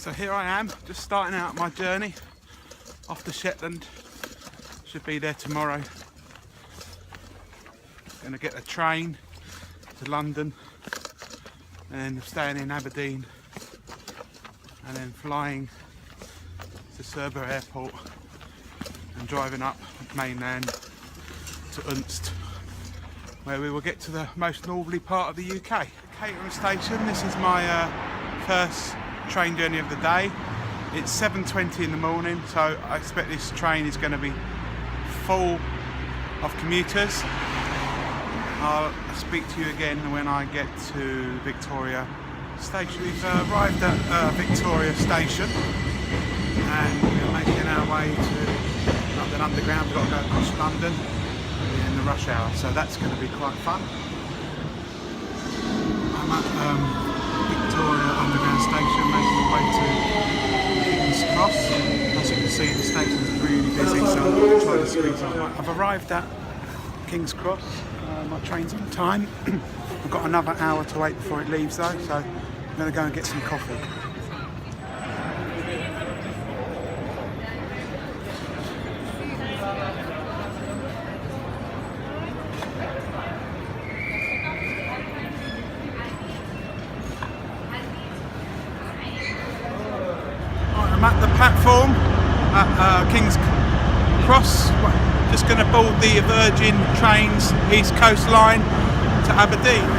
So here I am, just starting out my journey off to Shetland. Should be there tomorrow. Gonna get a train to London and staying in Aberdeen and then flying to Surber Airport and driving up mainland to Unst, where we will get to the most northerly part of the UK. Catering station. This is my first train journey of the day. It's 7:20 in the morning, so I expect this train is going to be full of commuters. I'll speak to you again when I get to Victoria Station. We've arrived at Victoria Station and we're making our way to London Underground. We've got to go across London in the rush hour, so that's going to be quite fun. I'm at Victoria Underground Station, making my way to King's Cross. As you can see, the station's really busy, so I'm going to try to squeeze on. I've arrived at King's Cross. My train's on time. I've got another hour to wait before it leaves though, so I'm going to go and get some coffee. I'm at the platform at King's Cross. Just going to board the Virgin Trains East Coast Line to Aberdeen.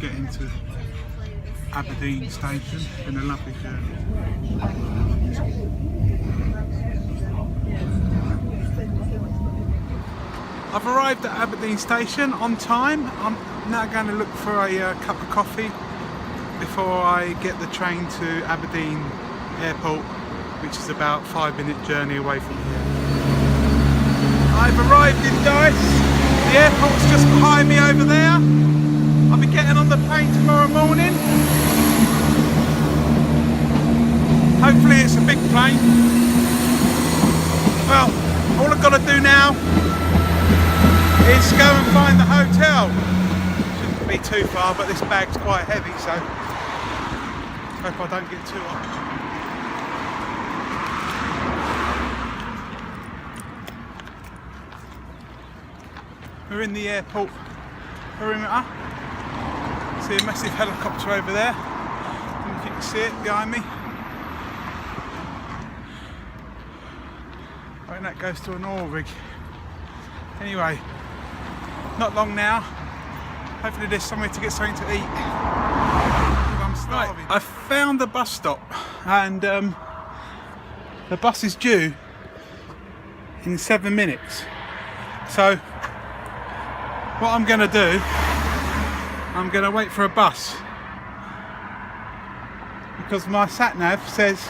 Getting to Aberdeen Station. It's been a lovely journey. I've arrived at Aberdeen Station on time. I'm now going to look for a cup of coffee before I get the train to Aberdeen Airport, which is about a 5-minute journey away from here. I've arrived in Dice. The airport's just behind me over there. I'll be getting on the plane tomorrow morning. Hopefully it's a big plane. Well, all I've got to do now is go and find the hotel. Shouldn't be too far, but this bag's quite heavy, so hope I don't get too hot. We're in the airport perimeter. See a massive helicopter over there. I don't know if you can see it behind me. I think that goes to an oil rig. Anyway, not long now. Hopefully there's somewhere to get something to eat. I'm starving. Right, I found the bus stop and the bus is due in 7 minutes. So what I'm going to do, I'm going to wait for a bus because my sat-nav says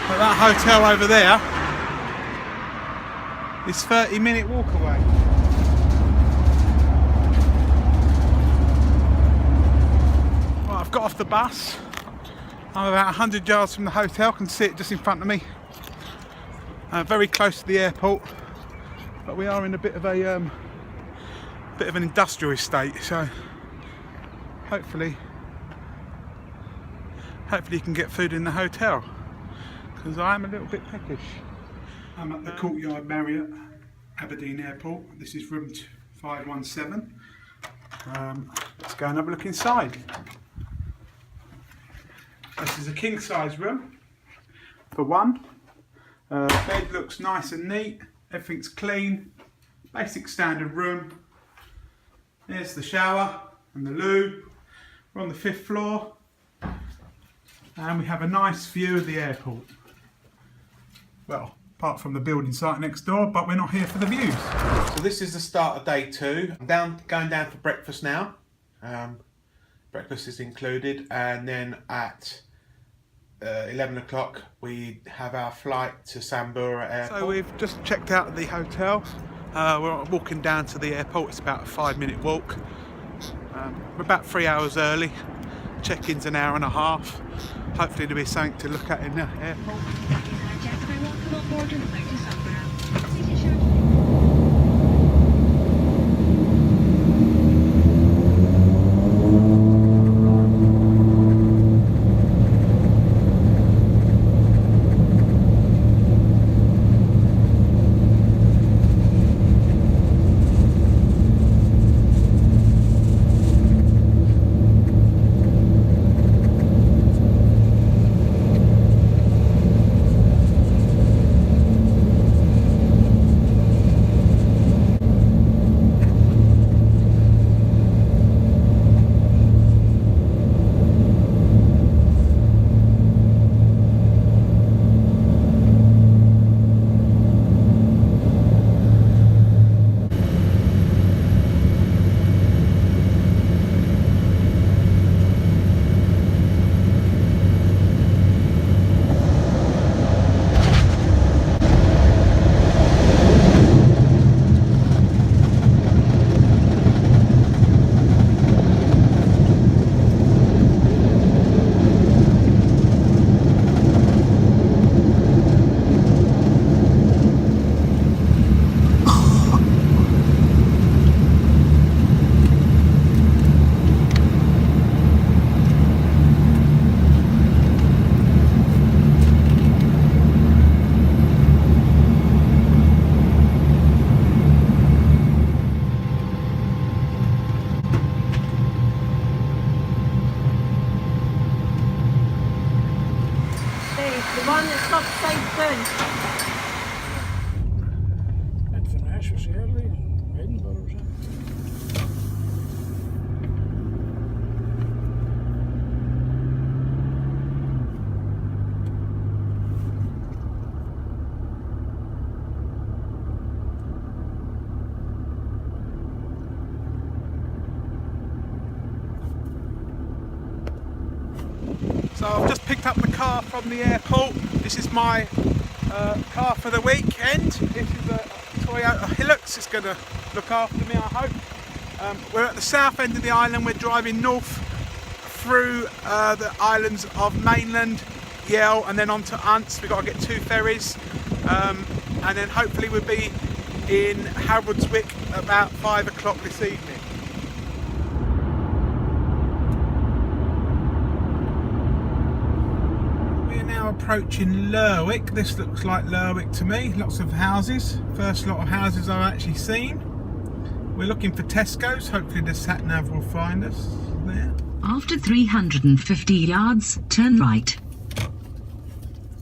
that that hotel over there is 30-minute walk away. Well, I've got off the bus. I'm about 100 yards from the hotel, can see it just in front of me. Very close to the airport, but we are in a bit of an industrial estate, so hopefully you can get food in the hotel, because I am a little bit peckish. I'm at the Courtyard Marriott, Aberdeen Airport. This is room 517. Let's go and have a look inside. This is a king size room for one. Bed looks nice and neat, everything's clean, basic standard room. There's the shower and the loo. We're on the 5th floor and we have a nice view of the airport. Well, apart from the building site next door, but we're not here for the views. So this is the start of day 2. I'm going down for breakfast now. Breakfast is included, and then at 11 o'clock we have our flight to Sambura Airport. So we've just checked out of the hotel. We're walking down to the airport. It's about a 5-minute walk. We're about 3 hours early. Check-in's an hour and a half. Hopefully there'll be something to look at in the airport. The one that's not safe burnt. Inverness was early in Edinburgh, was it? So I've just picked up the car from the airport. This is my car for the weekend. This is a Toyota Hilux. It's going to look after me, I hope. We're at the south end of the island. We're driving north through the islands of mainland, Yell, and then on to Unst. We've got to get 2 ferries, and then hopefully we'll be in Harrodswick about 5 o'clock this evening. Approaching Lerwick. This looks like Lerwick to me. Lots of houses. First lot of houses I've actually seen. We're looking for Tesco's. Hopefully the sat nav will find us there. After 350 yards, turn right.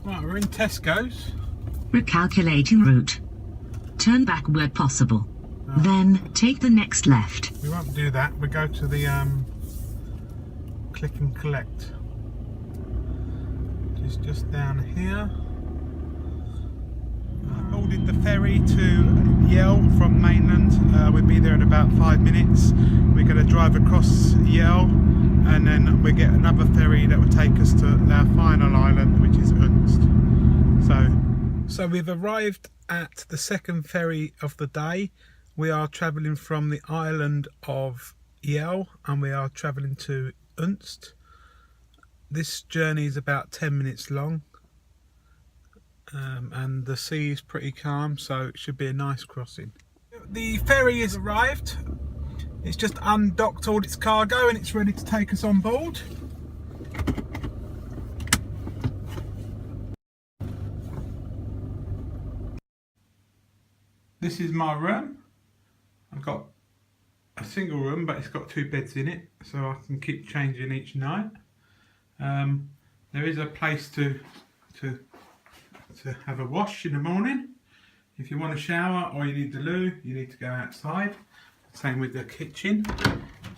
Right, we're in Tesco's. Recalculating route. Turn back where possible. Oh. Then take the next left. We won't do that. We go to the click and collect. It's just down here. I boarded the ferry to Yell from mainland. We'll be there in about 5 minutes. We're going to drive across Yell, and then we get another ferry that will take us to our final island, which is Unst. So we've arrived at the second ferry of the day. We are travelling from the island of Yell, and we are travelling to Unst. This journey is about 10 minutes long, and the sea is pretty calm, so it should be a nice crossing. The ferry has arrived. It's just undocked all its cargo and it's ready to take us on board. This is my room. I've got a single room, but it's got 2 beds in it, so I can keep changing each night. There is a place to have a wash in the morning. If you want a shower or you need the loo, you need to go outside. Same with the kitchen.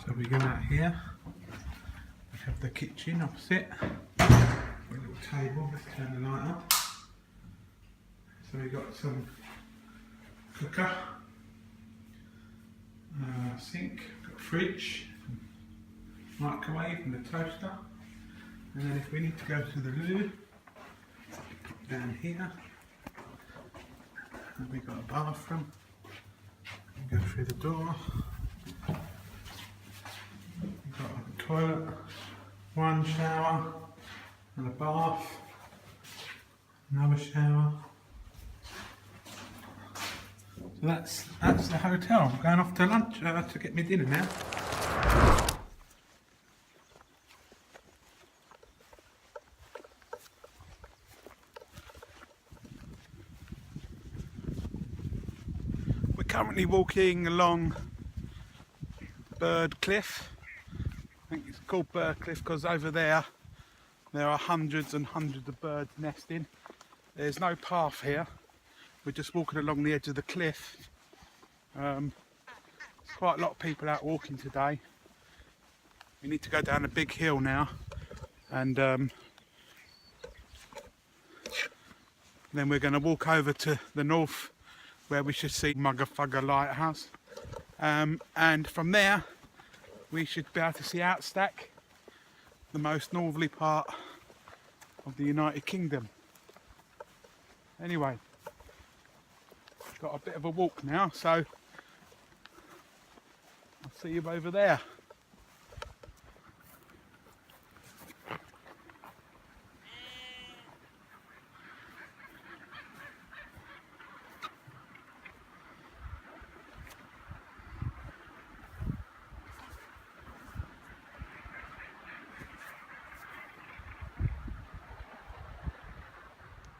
So we go out here. We have the kitchen opposite. A little table. Let's turn the light on. So we got some cooker, sink, got fridge, microwave and the toaster. And then if we need to go to the loo, down here, and we've got a bathroom. We go through the door. We've got a toilet, 1 shower, and a bath, another shower. So that's the hotel. I'm going off to lunch to get me dinner now. We're currently walking along Bird Cliff. I think it's called Bird Cliff because over there are hundreds and hundreds of birds nesting. There's no path here. We're just walking along the edge of the cliff. There's quite a lot of people out walking today. We need to go down a big hill now, and then we're going to walk over to the north where we should see Mugga Fugga Lighthouse, and from there we should be able to see Unst, the most northerly part of the United Kingdom. Anyway, got a bit of a walk now, so I'll see you over there.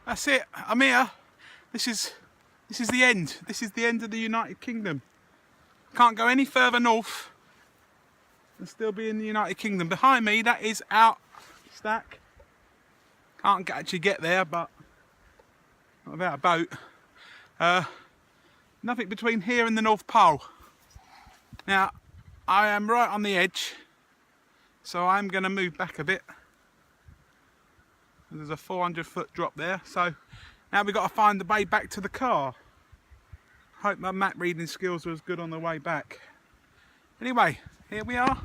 That's it, I'm here. This is the end. This is the end of the United Kingdom. Can't go any further north and still be in the United Kingdom. Behind me, that is Unst. Can't actually get there, but not without a boat. Nothing between here and the North Pole. Now, I am right on the edge, so I'm going to move back a bit. There's a 400-foot drop there, so now we've got to find the way back to the car. Hope my map reading skills were as good on the way back. Anyway, here we are.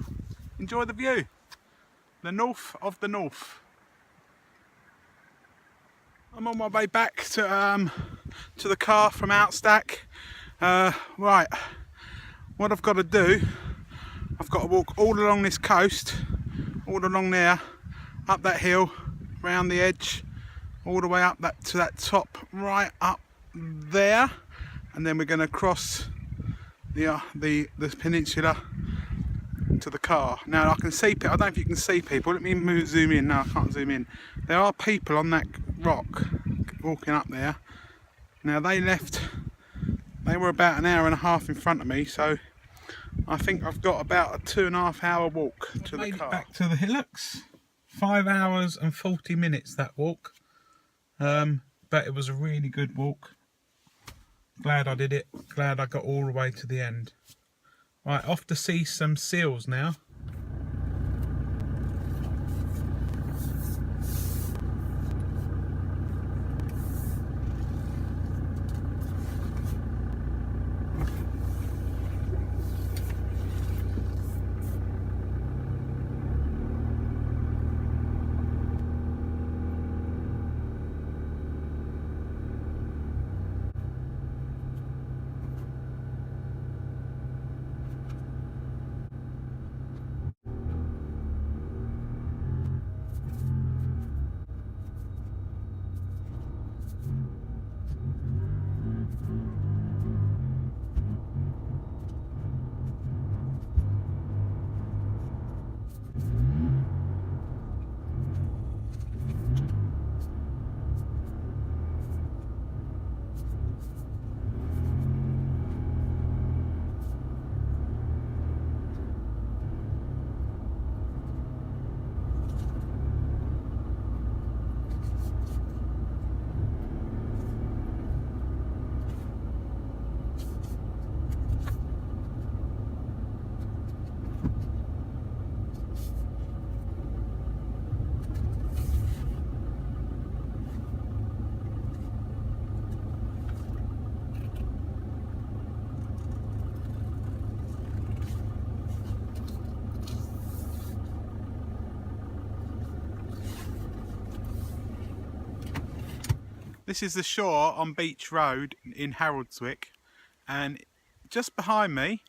Enjoy the view. The north of the north. I'm on my way back to the car from Unst. Right, what I've got to do, I've got to walk all along this coast, all along there, up that hill, round the edge, all the way up to that top, right up there, and then we're going to cross the peninsula to the car. Now I can see people. I don't know if you can see people. Let me zoom in. No, I can't zoom in. There are people on that rock walking up there. Now they were about an hour and a half in front of me, so I think I've got about a 2.5 hour walk to the car. Back to the hillocks. 5 hours and 40 minutes that walk, but it was a really good walk. Glad I did it. Glad I got all the way to the end. Right, off to see some seals now. This is the shore on Beach Road in Haroldswick, and just behind me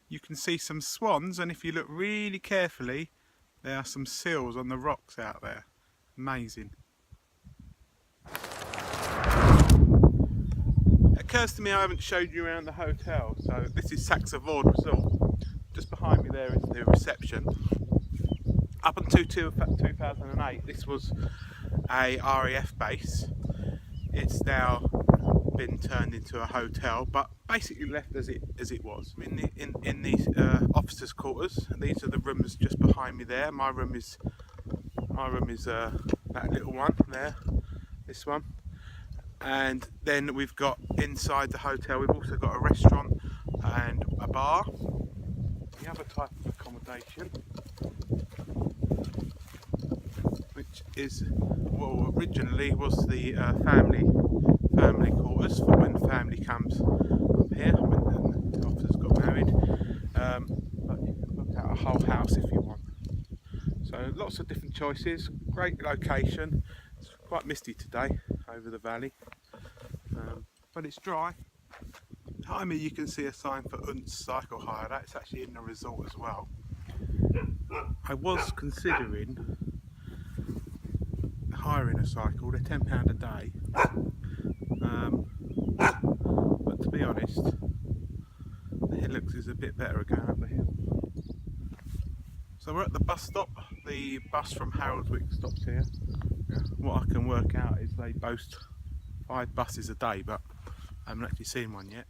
you can see some swans, and if you look really carefully there are some seals on the rocks out there. Amazing. It occurs to me I haven't showed you around the hotel. So this is Saxavord Resort. Just behind me there is the reception. Up until 2008 this was a RAF base. It's now been turned into a hotel, but basically left as it was. In the officers' quarters. These are the rooms just behind me there. My room is that little one there, this one. And then we've got inside the hotel, we've also got a restaurant and a bar. The other type of accommodation, which is, well, originally was the family quarters for when family comes up here, when the officers got married. But you can look at a whole house if you want. So lots of different choices, great location. It's quite misty today over the valley, but it's dry. Behind me you can see a sign for Unst cycle hire. That's actually in the resort as well. I was considering hiring a cycle. They're £10 a day, but to be honest, the Hillocks is a bit better at going up the hill. So we're at the bus stop. The bus from Haroldswick stops here. What I can work out is they boast 5 buses a day, but I haven't actually seen one yet.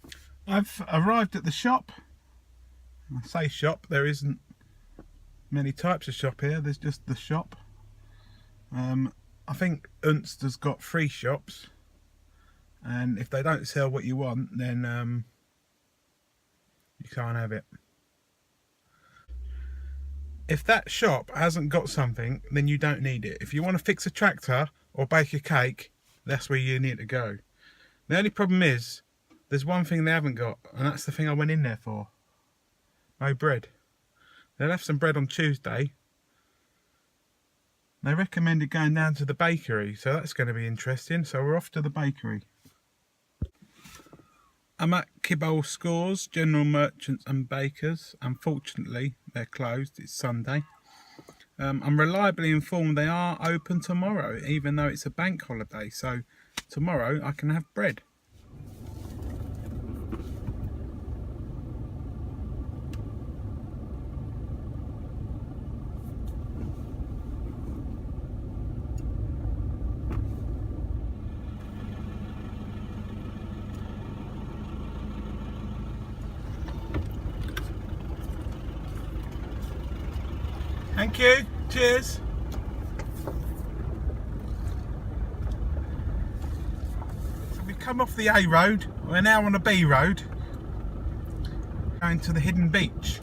I've arrived at the shop. I say shop, there isn't many types of shop here, there's just the shop. I think Unst has got 3 shops, and if they don't sell what you want, then you can't have it. If that shop hasn't got something, then you don't need it. If you want to fix a tractor or bake a cake, that's where you need to go. The only problem is, there's one thing they haven't got, and that's the thing I went in there for. No bread. They'll have some bread on Tuesday. They recommended going down to the bakery, so that's going to be interesting. So we're off to the bakery. I'm at Kibble Scores, General Merchants and Bakers. Unfortunately, they're closed. It's Sunday. I'm reliably informed they are open tomorrow, even though it's a bank holiday. So tomorrow I can have bread. Thank you. Cheers. So we've come off the A road. We're now on a B road, going to the hidden beach.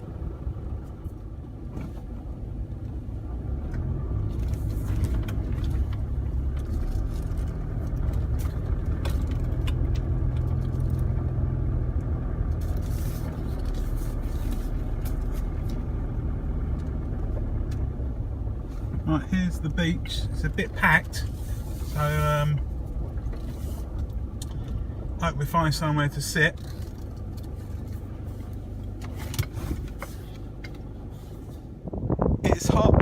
Right, here's the beach. It's a bit packed, so hope we find somewhere to sit. It's hot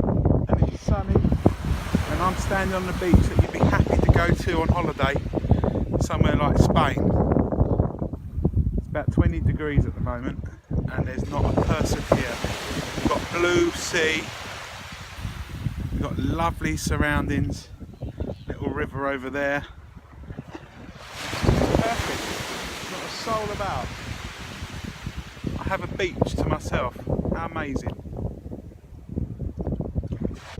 and it's sunny, and I'm standing on the beach that you'd be happy to go to on holiday, somewhere like Spain. It's about 20 degrees at the moment, and there's not a person here. We've got blue sea. Got lovely surroundings, little river over there. Perfect, not a soul about. I have a beach to myself. How amazing.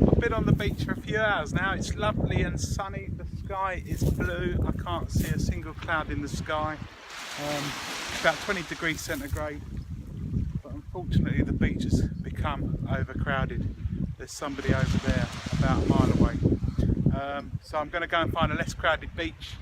I've been on the beach for a few hours now. It's lovely and sunny. The sky is blue. I can't see a single cloud in the sky. It's about 20 degrees centigrade, but unfortunately the beach has become overcrowded. There's somebody over there about a mile away. So I'm going to go and find a less crowded beach.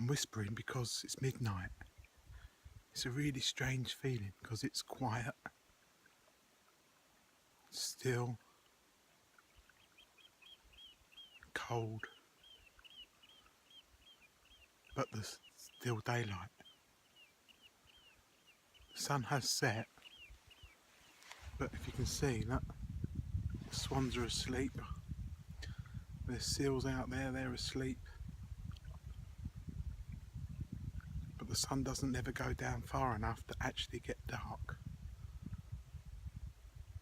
I'm whispering because it's midnight. It's a really strange feeling because it's quiet, still, cold, but there's still daylight. The sun has set, but if you can see, look, the swans are asleep. There's seals out there, they're asleep. But the sun doesn't ever go down far enough to actually get dark.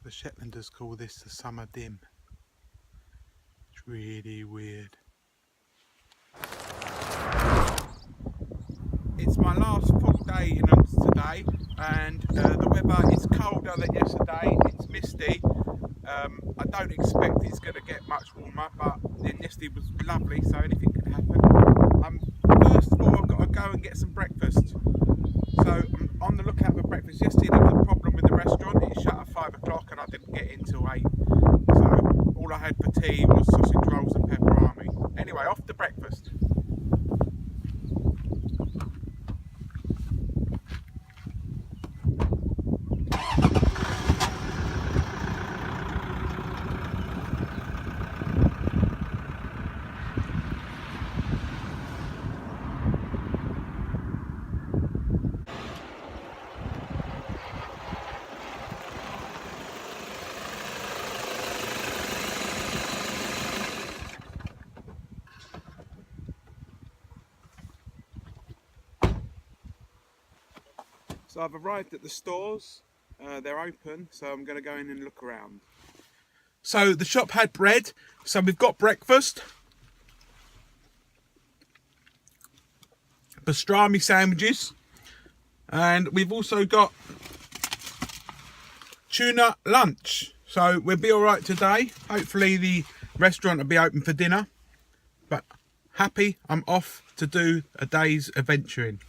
The Shetlanders call this the summer dim. It's really weird. It's my last full day in Unst today, and the weather is colder than yesterday. It's misty. I don't expect it's going to get much warmer, but then yesterday was lovely, so anything could happen. First of all, I've got to go and get some breakfast. So I'm on the lookout for breakfast. Yesterday there was a problem with the restaurant. It shut at 5 o'clock and I didn't get in till 8. So all I had for tea was sausage rolls and pepperoni. Anyway, off to breakfast. So I've arrived at the stores, they're open, so I'm going to go in and look around. So the shop had bread, so we've got breakfast. Pastrami sandwiches, and we've also got tuna lunch. So we'll be alright today. Hopefully the restaurant will be open for dinner, but happy I'm off to do a day's adventuring.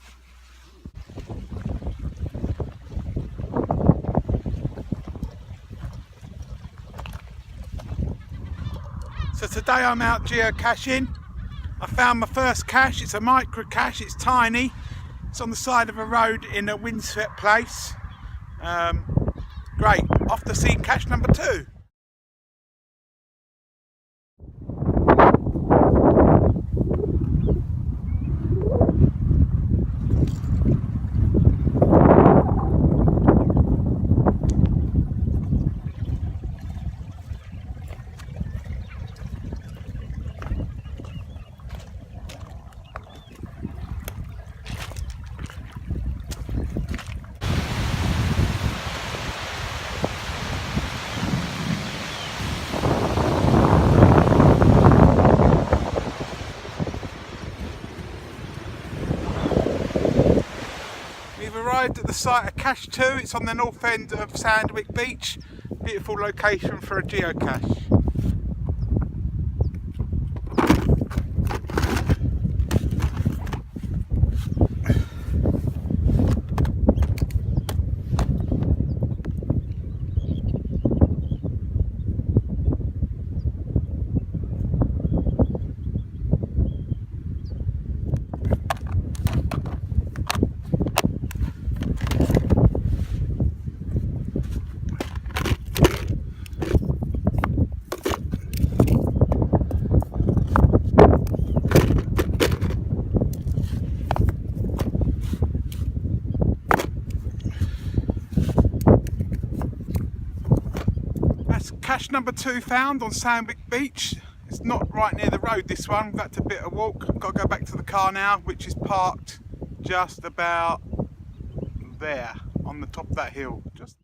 So today I'm out geocaching. I found my first cache. It's a micro cache, it's tiny. It's on the side of a road in a windswept place. Great, off to see cache number 2. Arrived at the site of cache 2. It's on the north end of Sandwick Beach. Beautiful location for a geocache. Cache number 2 found on Sandwick Beach. It's not right near the road, this one. We've had to bit a walk. I've got to go back to the car now, which is parked just about there on the top of that hill. Just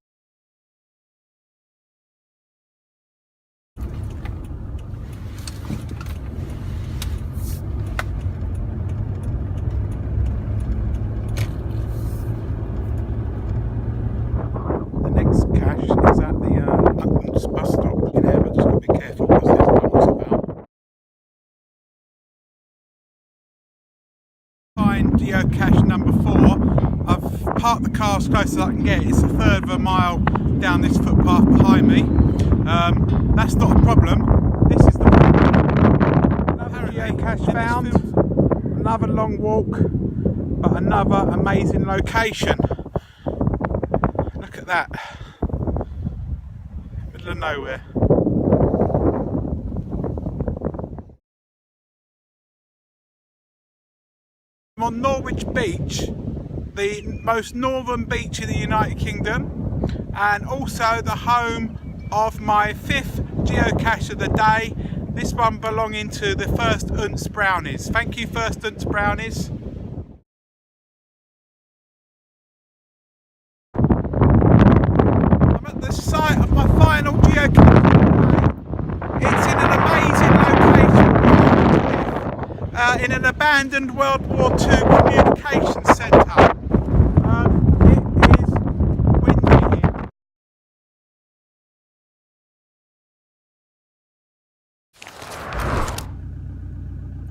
the next cache is at the Unst bus stop in there, but just got to be careful because there's bubbles about. Find geocache number 4. I've parked the car as close as I can get. It's a third of a mile down this footpath behind me. That's not a problem. This is the problem. Another geocache found. another long walk, but another amazing location. Look at that, middle of nowhere. I'm on Norwich Beach, the most northern beach in the United Kingdom, and also the home of my 5th geocache of the day, this one belonging to the first Unst brownies. Thank you, first Unst brownies. I'm at the site of my final geocache of the day. It's in an amazing location, in an abandoned World War II communications centre. It is windy here.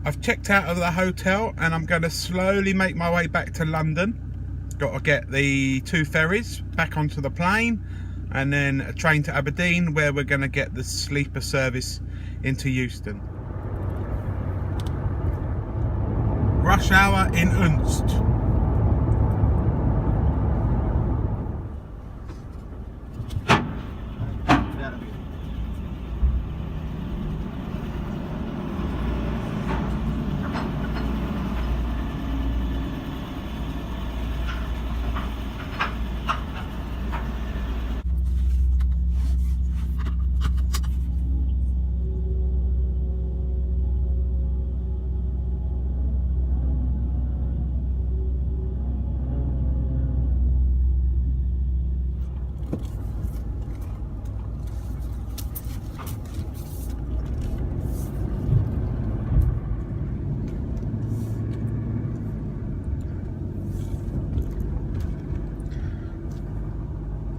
I've checked out of the hotel and I'm going to slowly make my way back to London. Got to get the 2 ferries back onto the plane and then a train to Aberdeen, where we're going to get the sleeper service into Euston. Rush hour in Unst.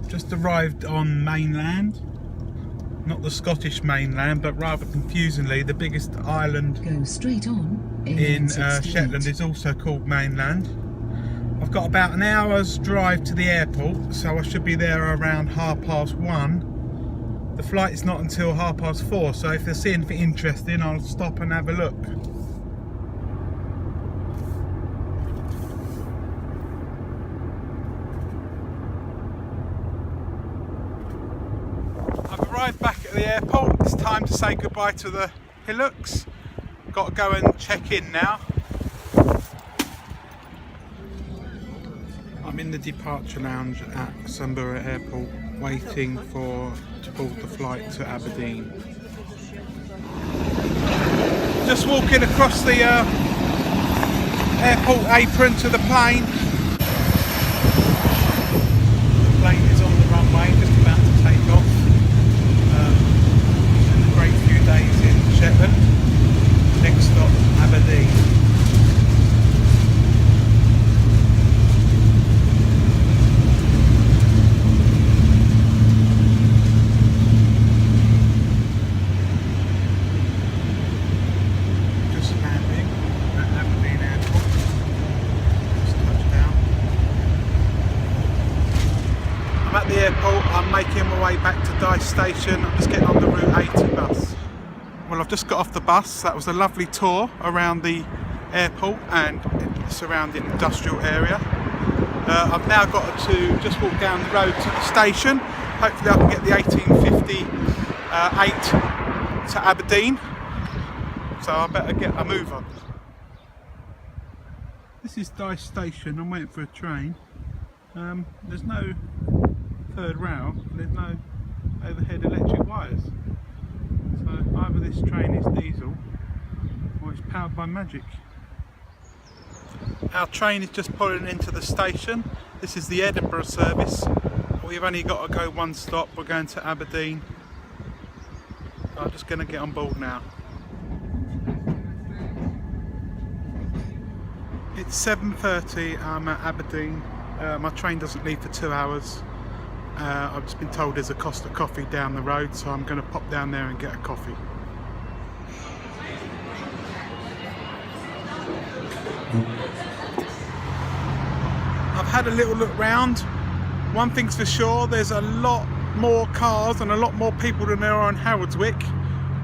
Just arrived on mainland, not the Scottish mainland, but rather confusingly the biggest island Go straight on in Shetland is also called mainland. I've got about an hour's drive to the airport, so I should be there around 1:30. The flight is not until 4:30, so if I see anything interesting I'll stop and have a look. Arrived back at the airport. It's time to say goodbye to the hillocks. Got to go and check in now. I'm in the departure lounge at Sunbury Airport, waiting to board the flight to Aberdeen. Just walking across the airport apron to the plane. The plane is on the runway, just about to take off. Great few days in Shetland. Next stop, Aberdeen. Just landing at Aberdeen Airport. Just touched down. I'm at the airport. I'm making my way back to Dice Station. I'm just getting on the Route 80 bus. Well, I've just got off the bus. That was a lovely tour around the airport and the surrounding industrial area. I've now got to just walk down the road to the station. Hopefully I can get the 1858 to Aberdeen. So I better get a move on. This is Dice Station. I'm waiting for a train. There's no third rail, there's no overhead electric wires. So either this train is diesel or it's powered by magic. Our train is just pulling into the station. This is the Edinburgh service. We've only got to go one stop. We're going to Aberdeen. I'm just going to get on board now. It's 7:30. I'm at Aberdeen. My train doesn't leave for 2 hours. I've just been told there's a Costa Coffee down the road, so I'm going to pop down there and get a coffee. I've had a little look round. One thing's for sure, there's a lot more cars and a lot more people than there are on Harrodswick.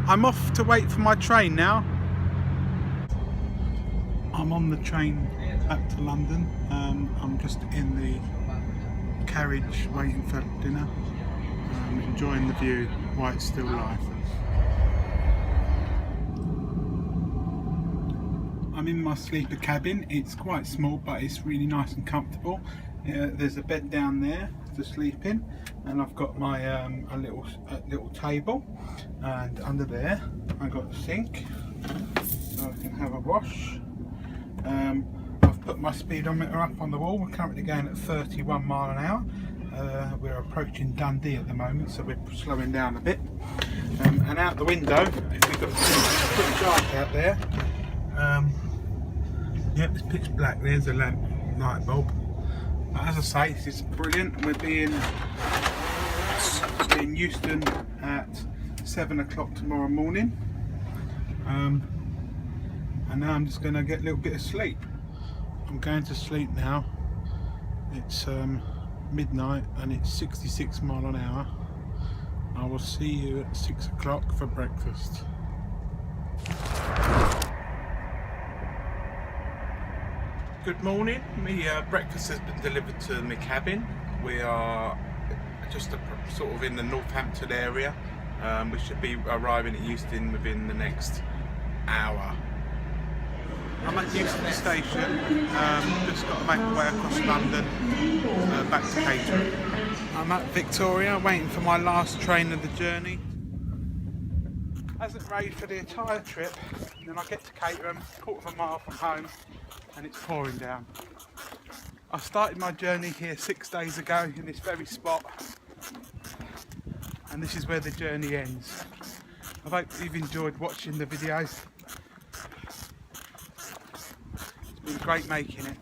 I'm off to wait for my train now. I'm on the train back to London. I'm just in the carriage waiting for dinner, enjoying the view while it's still light. I'm in my sleeper cabin. It's quite small, but it's really nice and comfortable. There's a bed down there to sleep in, and I've got my a little table, and under there I've got a sink so I can have a wash. I've put my speedometer up on the wall. We're currently going at 31 mile an hour. We're approaching Dundee at the moment, so we're slowing down a bit. And out the window, if we've got pretty dark out there. Yep, it's pitch black. There's a lamp light bulb. But as I say, this is brilliant. We'll be in Euston at 7 o'clock tomorrow morning. And now I'm just going to get a little bit of sleep. I'm going to sleep now. It's midnight and it's 66 mile an hour. I will see you at 6 o'clock for breakfast. Good morning. My breakfast has been delivered to my cabin. We are just sort of in the Northampton area. We should be arriving at Euston within the next hour. I'm at Euston station. Just got to make my way across London back to Caterham. I'm at Victoria waiting for my last train of the journey. Hasn't rained for the entire trip, and then I get to Caterham, quarter of a mile from home, and it's pouring down. I started my journey here 6 days ago in this very spot, and this is where the journey ends. I hope you've enjoyed watching the videos. It's been great making it.